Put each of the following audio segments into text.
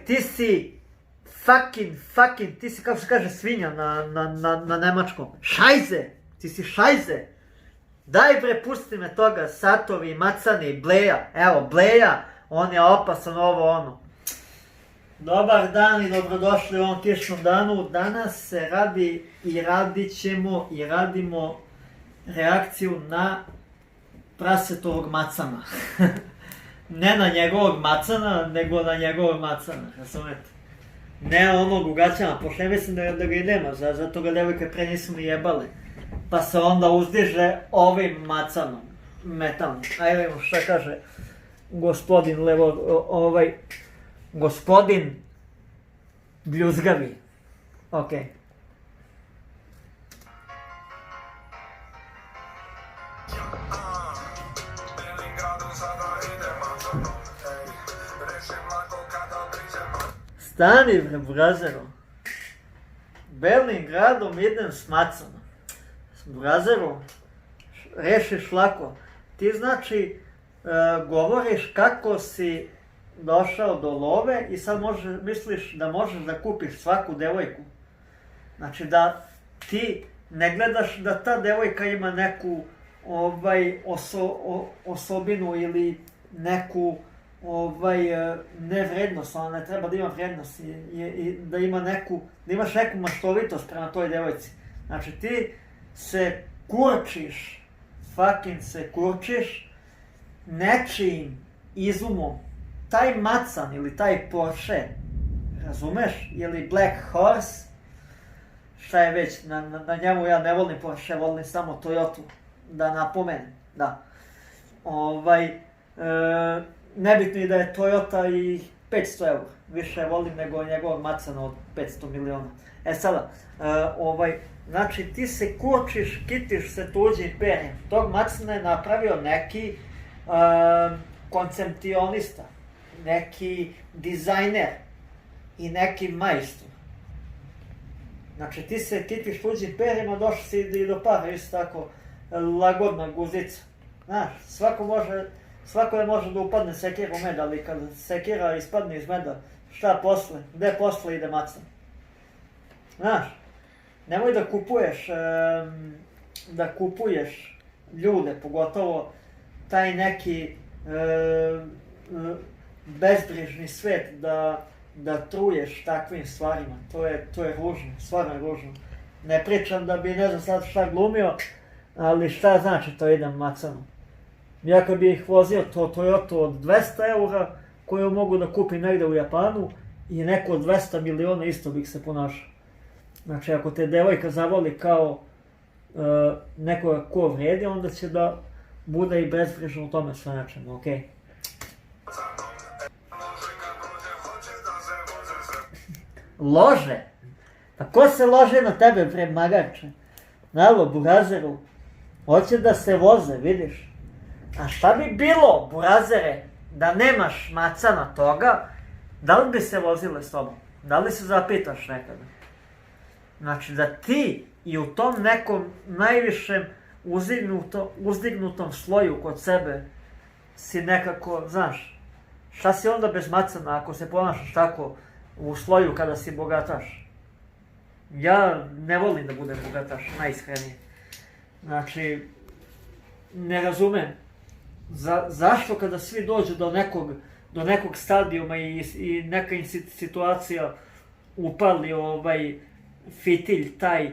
Ti si fucking, ti si, kako se kaže, svinja na nemačkom. Šajze, ti si šajze. Daj bre, pusti me toga, satovi, macani, bleja. Evo, bleja, on je opasan, ovo ono. Dobar dan i dobrodošli u ovom kišnom danu. Danas se radi i radit ćemo i radimo reakciju na prasetovog macana. Ne na njegovog macana, nego na njegovog macana, razumete? Ne onog u gaćama, pošto ne mislim da ga i nema, zato ga devojke pre nisu ni jebale. Pa se onda uzdiže ovim macanom, metalnim. Ajde vidimo šta kaže gospodin gospodin bljuzgavi. Okej. Stani bre, burazeru. Belim gradom idem s macanom. Burazeru, rešiš lako. Ti znači govoriš kako si došao do love i sad misliš da možeš da kupiš svaku devojku. Znači da ti ne gledaš da ta devojka ima neku osobinu ili neku nevrednost, ona ne treba da ima vrednost i da imaš neku maštovitost prema toj devojci. Znači ti se kurčiš, fucking se kurčiš nečijim izumom. Taj macan ili taj Porsche, razumeš, ili Black Horse, šta je već, na njemu ja ne volim Porsche, volim samo Toyotu, da napomenem, da. Nebitno i da je Toyota i 500 eura, više volim nego njegovog macana od 500 miliona. Sada, znači ti se kurčiš, kitiš se tuđim perjem. Tog macana je napravio neki koncepcionista, neki dizajner i neki majstor. Znači ti se kitiš tuđim perjima, došli si i do para, isto tako lagodna guzica. Znaš, svako je može da upadne sekira u med, ali kad sekira ispadne iz meda, šta posle? Gde posle ide macan? Znaš, nemoj da kupuješ ljude, pogotovo taj neki bezbrižni svet da truješ takvim stvarima. To je ružno, stvarno je ružno. Ne pričam da bi ne znam sad šta glumio, ali šta znači to idem macanu. Ja kad bi ih vozio to Toyota od 200 eura, koju mogu da kupim negde u Japanu, i neko od 200 miliona isto bih se ponašao. Znači ako te devojka zavoli kao nekoga ko vredi, onda će da bude i bezbrižno u tome sve nečemu, okej? Lože? Pa ko se lože na tebe, bre magarče? Nalo, burazeru, hoće da se voze, vidiš? A šta bi bilo, burazere, da nemaš macana toga, da li bi se vozile s tobom? Da li se zapitaš nekada? Znači da ti i u tom nekom najvišem uzdignutom sloju kod sebe si nekako, znaš, šta si onda bez macana ako se ponašaš tako u sloju kada si bogataš? Ja ne volim da budem bogataš, najiskrenije. Znači, ne razumem. Zašto kada svi dođu do nekog stadijuma i neka situacija upali fitilj, taj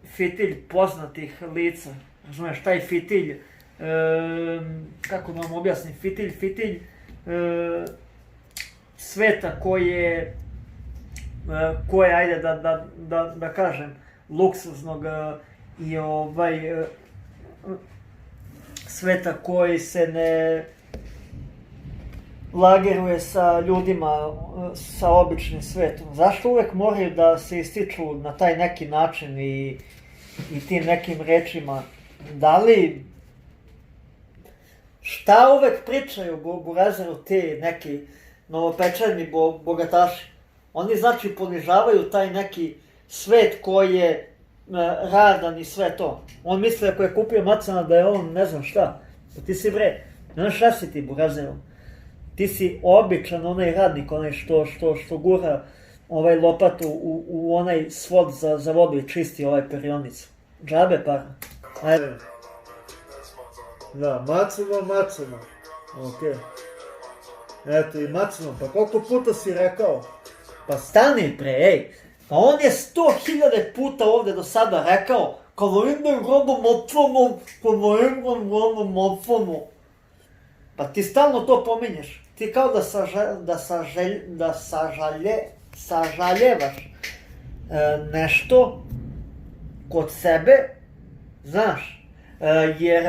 fitilj poznatih lica, razumeš, taj fitilj, kako da vam objasnim, fitilj sveta koje, ajde da kažem, luksuznog i sveta koji se ne lageruje sa ljudima, sa običnim svetom. Zašto uvek moraju da se ističu na taj neki način i tim nekim rečima? Da li... Šta uvek pričaju burazeru ti neki novopečeni bogataši? Oni znači ponižavaju taj neki svet koji je radan i sve to. On misli ako je kupio macana da je on ne znam šta. Pa ti si bre, ne znaš šta si ti burazeru. ti si običan onaj radnik, onaj što gura ovaj lopatu u onaj svod za vodu i čisti ovaj perionicu. Džabe para. Ajde. Da, Macuno. Okej. Eto i Macuno, pa koliko puta si rekao? Pa stani pre, ej. Pa on je 100.000 puta ovdje do sada rekao pa ti stalno to pominješ. Ti kao da sažaljevaš nešto kod sebe, znaš, jer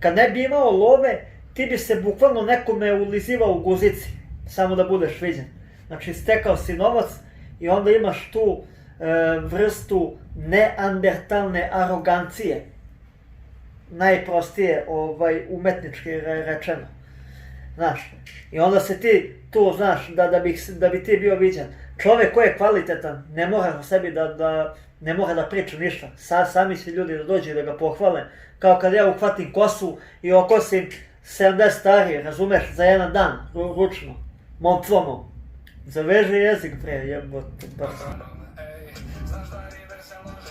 kad ne bi imao love, ti bi se bukvalno nekome ulizivao u guzici, samo da budeš viđen. Znači, stekao si novac i onda imaš tu vrstu neandertalne arogancije. Najprostije, umetnički rečeno. Znaš, i onda se ti tu, znaš, da bi ti bio viđen. Čovjek koji je kvalitetan ne mora o sebi ne mora da priča ništa. Sami će ljudi da dođu i da ga pohvale. Kao kad ja uhvatim kosu i okosim 70 starije, razumeš, za jedan dan, ručno, momclomo. Zaveže jezik, bre, jebote, baš.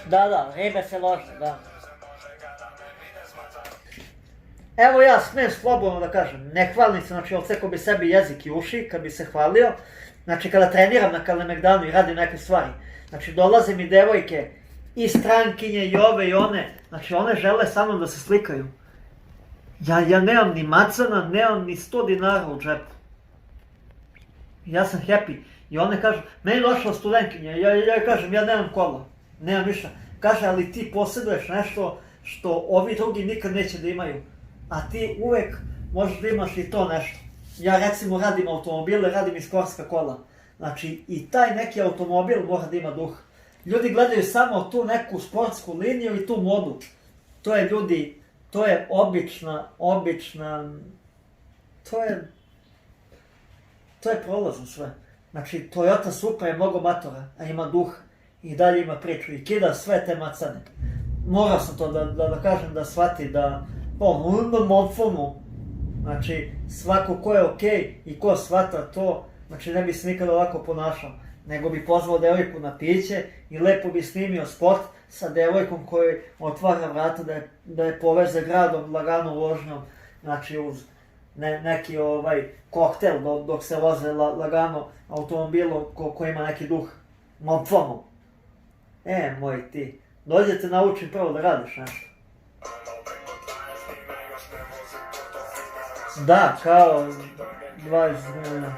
Da, ribe se lože, da. Evo ja smem slobodno da kažem, ne hvalim se, znači odsekao bi sebi jezik i uši kad bi se hvalio. Znači kada treniram na Kalemegdanu i radim neke stvari, znači dolaze mi devojke i strankinje i ove i one, znači one žele sa mnom da se slikaju. Ja nemam ni macana, nemam ni 100 dinara u džepu. Ja sam happy. I one kažu, meni došla studentkinja, ja kažem, ja nemam kola, nemam ništa. Kaže, ali ti posjeduješ nešto što ovi drugi nikad neće da imaju. A ti uvek možeš da imaš i to nešto. Ja recimo radim automobile, radim i sportska kola. Znači i taj neki automobil mora da ima duh. Ljudi gledaju samo tu neku sportsku liniju i tu modu. To je ljudi, to je obična, to je prolazno sve. Znači Toyota Supra je mnogo matora, a ima duh i dalje ima priču i kida sve te macane. Morao sam to da kažem, da shvati da znači svako ko je okej i ko shvata to, znači ne bi se nikada ovako ponašao, nego bi pozvao devojku na piće i lepo bi snimio spot sa devojkom koji otvara vrata da je poveze gradom lagano vožnjom, znači uz neki koktel dok se voze lagano automobilom koji ima neki duh. Momfomo. Moj ti, dođe te naučim prvo da radiš nešto. Da, kao 20 godina.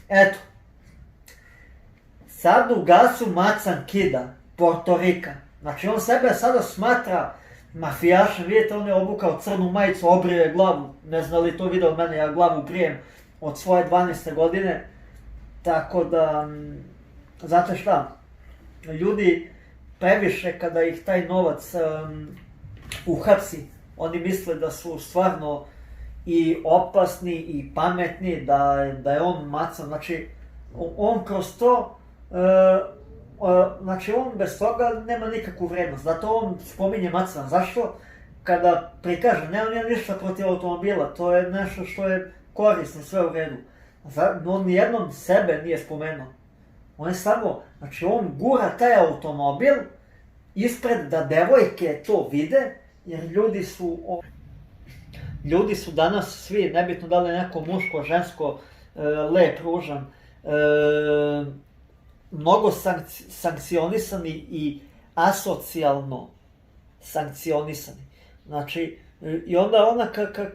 Eto. Sad u gasu Macan kida, Porto Rika. Znači on sebe sada smatra mafijašem. Vidite, on je obukao crnu majicu, obrio je glavu. Ne zna li to video od mene, ja glavu brijem od svoje 12. godine. Tako da, znate šta, ljudi previše kada ih taj novac uhapsi, oni misle da su stvarno i opasni i pametni, da je on Macan, znači on kroz to, znači on bez toga nema nikakvu vrednost, zato on spominje Macana. Zašto? Kada prikaže, nema ništa protiv automobila, to je nešto što je korisno, sve u redu. On nijednom sebe nije spomenuo. On je samo, znači on gura taj automobil ispred da devojke to vide, jer ljudi su danas svi, nebitno da li je neko muško, žensko, lep, ružan, mnogo sankcionisani i asocijalno sankcionisani. Znači, i onda ona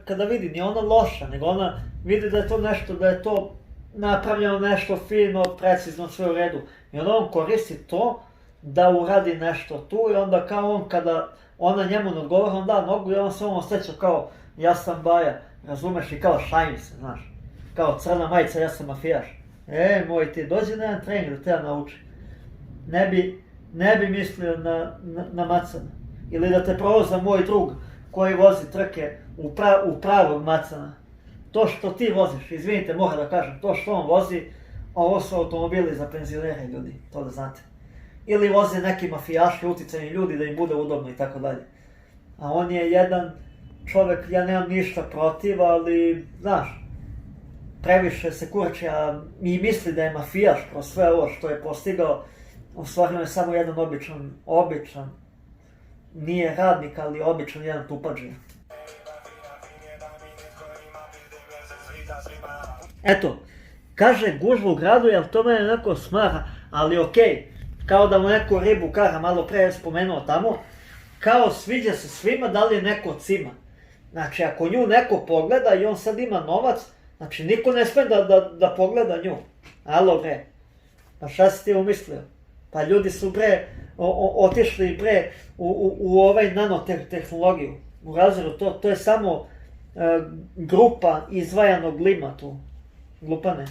kada vidi, nije ona loša, nego ona vidi da je to nešto, da je to napravljeno nešto fino, precizno, sve u redu. I onda on koristi to da uradi nešto tu i onda kao on kada ona njemu ne odgovara, on da nogu i on se osjeća kao ja sam Baja, razumeš, i kao šajim se, znaš. Kao crna majica, ja sam mafijaš. Moj ti, dođi na jedan trening da te ja nauči. Ne bi mislio na Macana. Ili da te provoza moj drug koji vozi trke u pravog Macana. To što ti voziš, izvinite, moram da kažem, to što on vozi, ovo su automobili za penzionere ljudi, to da znate. Ili voze neki mafijaši, uticajni ljudi da im bude udobno i tako dalje. A on je jedan čovjek, ja nemam ništa protiv, ali, znaš, previše se kurčija i misli da je mafijaš kroz sve ovo što je postigao. U stvari on je samo jedan običan, nije radnik, ali običan jedan tupađija. Eto, kaže gužva u gradu, jel to mene neko smara, ali okej, kao da mu neko ribu kara, malo pre je spomenuo tamo, kao sviđa se svima da li je neko cima. Znači, ako nju neko pogleda i on sad ima novac, znači niko ne sme da pogleda nju. Alo bre, pa šta si ti umislio? Pa ljudi su bre, otišli bre u ovaj nanotehnologiju, u razredu, to je samo grupa izvajanog lima tu, glupane.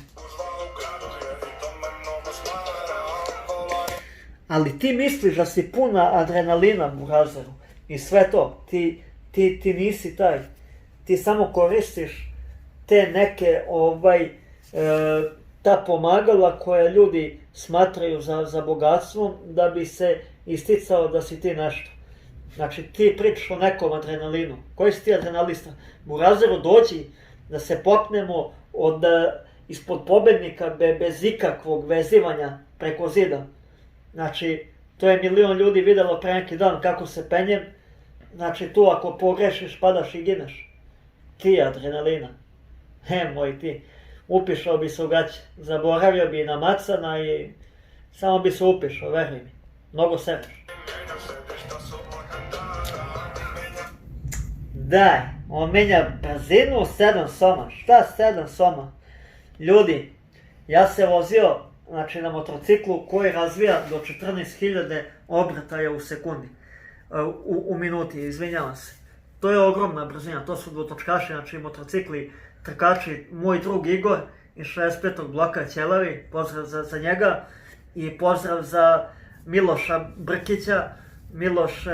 Ali ti misliš da si puna adrenalina u razredu i sve to, ti nisi taj, ti samo koristiš te neke ta pomagala koje ljudi smatraju za bogatstvom da bi se isticao da si ti nešto. Znači ti pričaš o nekom adrenalinu. Koji si ti adrenalista? U razredu dođi da se popnemo ispod pobednika bez ikakvog vezivanja preko zida. Znači to je milion ljudi videlo pre neki dan kako se penjem. Znači tu ako pogrešiš padaš i gineš. Ti adrenalina. Moj ti. Upišao bi se u gaće. Zaboravio bi na macana i samo bi se upišao, veruj mi. Mnogo sereš. Daj, on menja brzinu 7 soma. Šta 7 soma? Ljudi, ja se vozio znači, na motociklu koji razvija do 14.000 obrtaja u sekundi. U minuti, izvinjavam se. To je ogromna brzina, to su dvotočkaši, znači motocikli, trkači, moj drug Igor iz 65. bloka Ćelavi, pozdrav za njega i pozdrav za Miloša Brkića. Miloš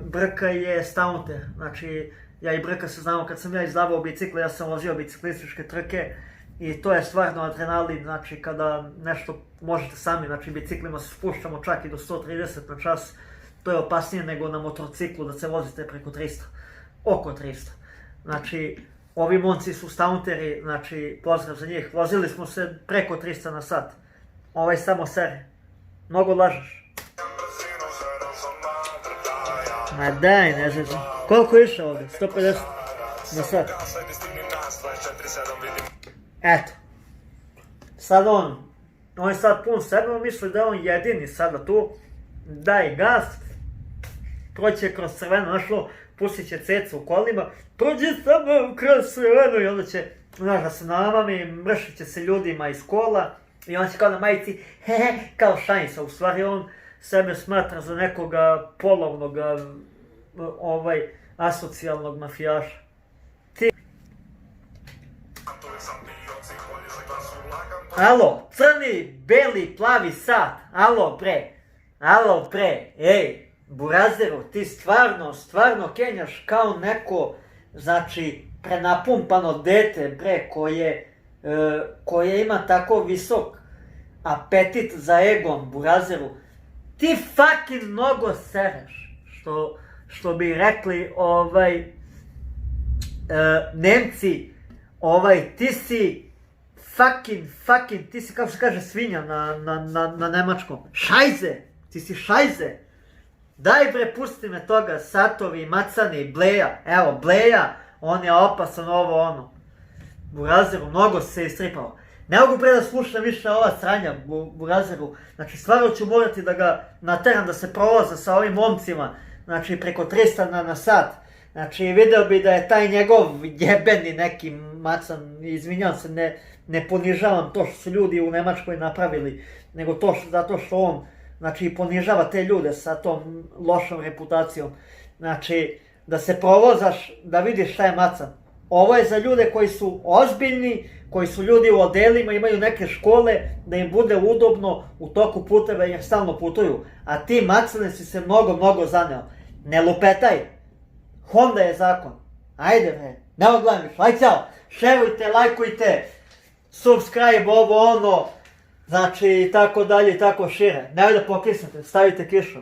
Brka je staunter, znači ja i Brka se znamo, kad sam ja izdavao bicikle, ja sam vozio biciklističke trke i to je stvarno adrenalin, znači kada nešto možete sami, znači biciklima se spuštamo čak i do 130 na čas, to je opasnije nego na motociklu da se vozite preko 300, oko 300. Znači, ovi momci su staunteri, znači pozdrav za njih, vozili smo se preko 300 na sat. Ovaj samo sere, mnogo lažeš. Ma daj, ne znam. Koliko je išao ovdje? 150 na sat. Eto. Sad on je sad pun sebe, on misli da je on jedini sada tu. Daj gas. Proće kroz crveno, našlo, pustit će cecu u kolima. Prođi samo kroz crveno i onda će, znaš, da se namami, mršit će se ljudima iz kola. I on će kao na majici, kao šanjca. U stvari on sebe smatra za nekoga polovnog, asocijalnog mafijaša. Alo, crni, beli, plavi sat, alo bre, ej, burazeru, ti stvarno kenjaš kao neko, znači, prenapumpano dete, bre, koje ima tako visok apetit za egon, burazeru. Ti fucking mnogo sereš, što bi rekli Nemci, ti si fucking, ti si kako se kaže svinja na nemačkom, šajze, ti si šajze. Daj bre, pusti me toga, satovi, macani, bleja, evo bleja, on je opasan ovo ono. Burazeru, mnogo se istripao. Ne mogu pre da slušam više ova sranja burazeru, znači stvarno ću morati da ga nateram da se prolaza sa ovim momcima, znači preko 300 na sat. Znači video bi da je taj njegov jebeni neki macan, izvinjam se, ne ponižavam to što su ljudi u Nemačkoj napravili, nego zato što on, znači, ponižava te ljude sa tom lošom reputacijom. Znači, da se provozaš, da vidiš šta je macan. Ovo je za ljude koji su ozbiljni, koji su ljudi u odelima, imaju neke škole, da im bude udobno u toku puteva jer stalno putuju. A ti macane si se mnogo zaneo. Ne lupetaj. Honda je zakon. Ajde bre, ne odgledam više. Aj ćao, šerujte, lajkujte, subscribe, ovo ono, znači tako dalje i tako šire. Nemoj da pokisnete, stavite kišu.